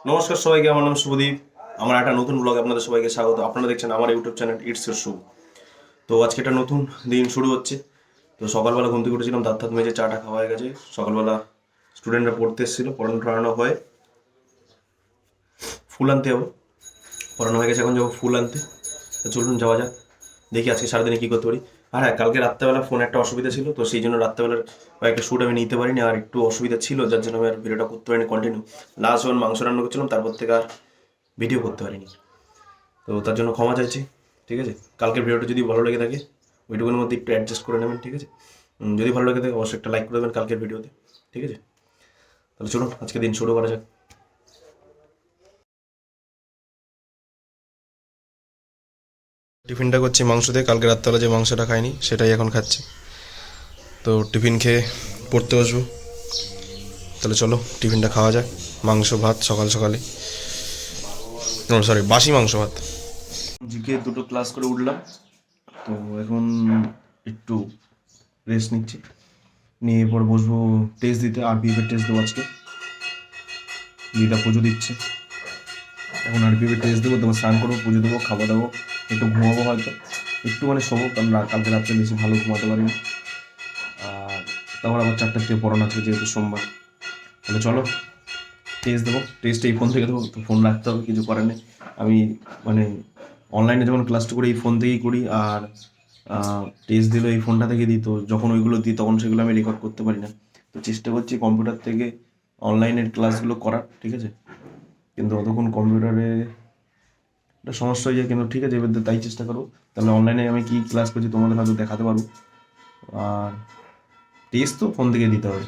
নমস্কার সবাইকে, আমার নাম শুভদীপ। আমার একটা নতুন ব্লগে আপনাদের সবাইকে স্বাগত। আপনারা দেখছেন আমার ইউটিউব চ্যানেল ইটস ইউর শু। তো আজকে একটা নতুন দিন শুরু হচ্ছে। তো সকালবেলা ঘুম থেকে উঠেছিলাম, দাঁত থাত মেজে চাটা খাওয়া হয়ে গেছে। সকালবেলা স্টুডেন্টরা পড়তে এসেছিলো, পড়ানো হয়ে ফুল আনতে যাবো। পড়ানো হয়ে গেছে, এখন যাবো ফুল আনতে। তো চলুন যাওয়া যাক, দেখি আজকে সারাদিনে কী করতে পারি। আর হ্যাঁ, কালকে রাত্রেবেলা ফোনে একটা অসুবিধা ছিল, তো সেই জন্য রাত্রেবেলার কয়েকটা শ্যুট আমি নিতে পারিনি। আর একটু অসুবিধা ছিল, যার জন্য আমি আর ভিডিওটা করতে পারিনি কন্টিনিউ। লাস্ট যখন মাংস রান্না করছিলাম, তারপর থেকে আর ভিডিও করতে পারিনি। তো তার জন্য ক্ষমা চাইছি, ঠিক আছে। কালকের ভিডিওটা যদি ভালো লেগে থাকে, ওইটুকুর মধ্যে একটু অ্যাডজাস্ট করে নেবেন, ঠিক আছে। যদি ভালো লেগে থাকে অবশ্যই একটা লাইক করে দেবেন কালকের ভিডিওতে, ঠিক আছে। তাহলে চলুন আজকে দিন শুরু করা যাক। টিফিনটা করছি মাংস দিয়ে, কালকে রাত্রেবেলা যে মাংসটা খাইনি সেটাই এখন খাচ্ছি। তো টিফিন খেয়ে পড়তে বসবো। তাহলে চলো টিফিনটা খাওয়া যাক। মাংস ভাত সকাল সকালে, সরি বাসি মাংস ভাত। জিকে দুটো ক্লাস করে উঠলাম, তো এখন একটু রেস্ট নিচ্ছি, নিয়ে পর বসবো টেস্ট দিতে। আরপিএফের টেস্ট দেবো আজকে। দিদা পুজো দিচ্ছে, এখন আরপিএফের টেস্ট দেবো, তারপর স্নান করবো, পুজো দেবো, খাওয়া দাবো, একটু ঘুমাবো হয়তো, একটু মানে শোবো, কারণ কালকে রাত্রে বেশি ভালো ঘুমাতে পারিনি। আর তারপর আবার 4টার থেকে পড়ানো আছে যেহেতু সোমবার। তাহলে চলো টেস্ট দেবো। টেস্ট এই ফোন থেকে দেবো, তো ফোন রাখতে হবে, কিছু করার নেই। আমি মানে অনলাইনে যখন ক্লাসটা করি এই ফোন থেকেই করি, আর টেস্ট দিলেও এই ফোনটা থেকে দিই। তো যখন ওইগুলো দিই তখন সেগুলো আমি রেকর্ড করতে পারি না। তো চেষ্টা করছি কম্পিউটার থেকে অনলাইনের ক্লাসগুলো করার, ঠিক আছে। কিন্তু অতক্ষণ কম্পিউটারে একটা সমস্যা হয়ে যায়, কিন্তু ঠিক আছে এবার তাই চেষ্টা করবো। তাহলে অনলাইনে আমি কী ক্লাস করছি তোমাদের হয়তো দেখাতে পারবো। আর টেস্ট তো ফোন থেকে দিতে হবে,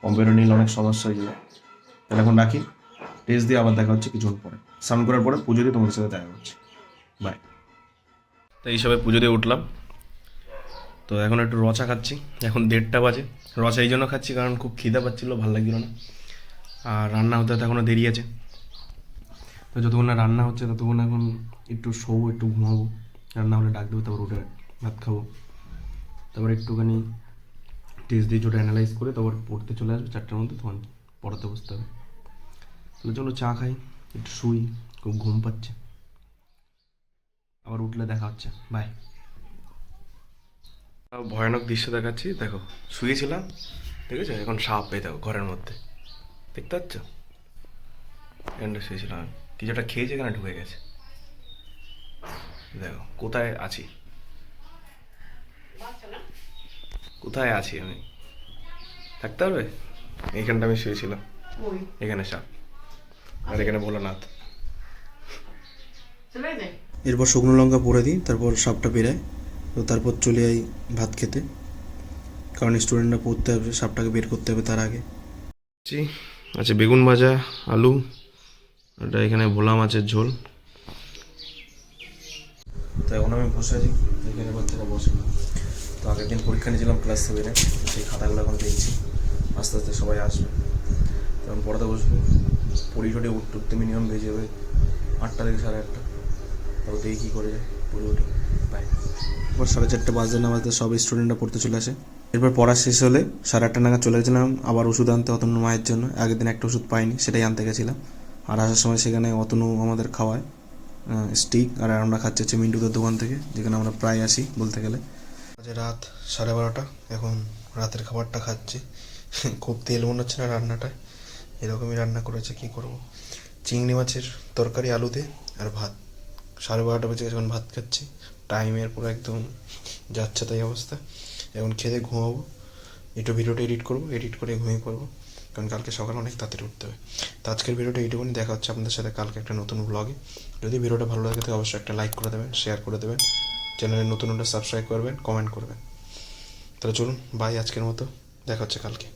কম্পিউটার নিলে অনেক সমস্যা হয়ে যাবে। তাহলে এখন রাখি, টেস্ট দিয়ে আবার দেখা হচ্ছে কিছুক্ষণ পরে। স্নান করার পরে পুজো দিয়ে তোমাদের সাথে দেখা হচ্ছে। বাই। তো এইসবে পুজো দিয়ে উঠলাম, তো এখন একটু রচা খাচ্ছি। এখন 1:30 বাজে। রচা এই জন্য খাচ্ছি কারণ খুব খিদে পাচ্ছিলো, ভালো লাগছিল না। আর রান্না হতে হতে এখনও দেরি আছে। তো যতক্ষণ না রান্না হচ্ছে ততক্ষণ এখন একটু শোবো, একটু ঘুমাবো। রান্না হলে ডাক দেবো, তারপর উঠে ভাত খাবো, তারপর একটুখানি টেস্ট দিয়ে ওটা অ্যানালাইজ করে তারপর পড়তে চলে আসবে 4টার মধ্যে, তখন পড়াতে বসতে হবে। তাহলে চলো চা খাই, একটু শুই, খুব ঘুম পাচ্ছে। আবার উঠলে দেখা হচ্ছে, বাই। ভয়ানক দৃশ্য দেখাচ্ছি, দেখো শুয়েছিলাম, ঠিক আছে, এখন সাপ পেয়ে দেখো ঘরের মধ্যে, দেখতে পাচ্ছ? এখানটা শুয়েছিলাম, কিছু একটা খেয়েছে, এখানে ঢুকে গেছে। দেখো কোথায় আছি, কোথায় আছি আমি, থাকতে পারবে? এইখানটা আমি শুয়েছিলাম, এখানে সাপ, আর এখানে ভোলানাথ। এরপর শুকনো লঙ্কা পরে দিই, তারপর সাপটা বেরায়। তো তারপর চলে যাই ভাত খেতে, কারণ স্টুডেন্টরা পড়তে হবে, সাপটাকে বের করতে হবে তার আগে। আচ্ছা, বেগুন ভাজা, আলু, এটা এখানে ভোলা মাছের ঝোল। তো এখন আমি বসে আছি, এখানে বাচ্চারা বসে। তো আগের দিন পরীক্ষা নিয়েছিলাম ক্লাস 7-এ, সেই খাতাগুলো এখন দেখছি। আস্তে আস্তে সবাই আসবে, তখন পড়াতে বসবো। পড়ি টড়ি উঠতে মিনিমাম বেজে যাবে 8টা থেকে 8:30। তারপর দেখি কী করে যায়, পড়ে উঠি, বাই। এরপর 4:30 বাজতে না বাজতে সব স্টুডেন্টরা পড়তে চলে আসে। এরপর পড়া শেষ হলে 8:30 নাগাদ চলে গেছিলাম আবার ওষুধ আনতে অতনু মায়ের জন্য। আগের দিন একটা ওষুধ পাইনি, সেটাই আনতে গেছিলাম। আর আসার সময় সেখানে অতনু আমাদের খাওয়ায় স্টিক, আর আমরা খাচ্ছি হচ্ছে মিন্টুদের দোকান থেকে, যেখানে আমরা প্রায় আসি বলতে গেলে। আজ রাত 12:30, এখন রাতের খাবারটা খাচ্ছি। খুব তেল মনে হচ্ছে না রান্নাটায়, এরকমই রান্না করেছে, কী করবো। চিংড়ি মাছের তরকারি আলু দিয়ে আর ভাত। 12:30 বেজে গেছে, এখন ভাত খাচ্ছি। টাইমের পুরো একদম যাচ্ছে তাই অবস্থা। এখন খেতে ঘুমাবো, একটু ভিডিওটা এডিট করবো, এডিট করে ঘুমিয়ে পড়বো, কারণ কালকে সকালে অনেক তাড়াতাড়ি উঠতে হবে। তো আজকের ভিডিওটা এইটুকুনি, দেখা হচ্ছে আপনাদের সাথে কালকে একটা নতুন ব্লগে। যদি ভিডিওটা ভালো লাগে তাহলে অবশ্যই একটা লাইক করে দেবেন, শেয়ার করে দেবেন, চ্যানেলে নতুন সাবস্ক্রাইব করবেন, কমেন্ট করবেন। তাহলে চলুন বাই, আজকের মতো দেখা হচ্ছে কালকে।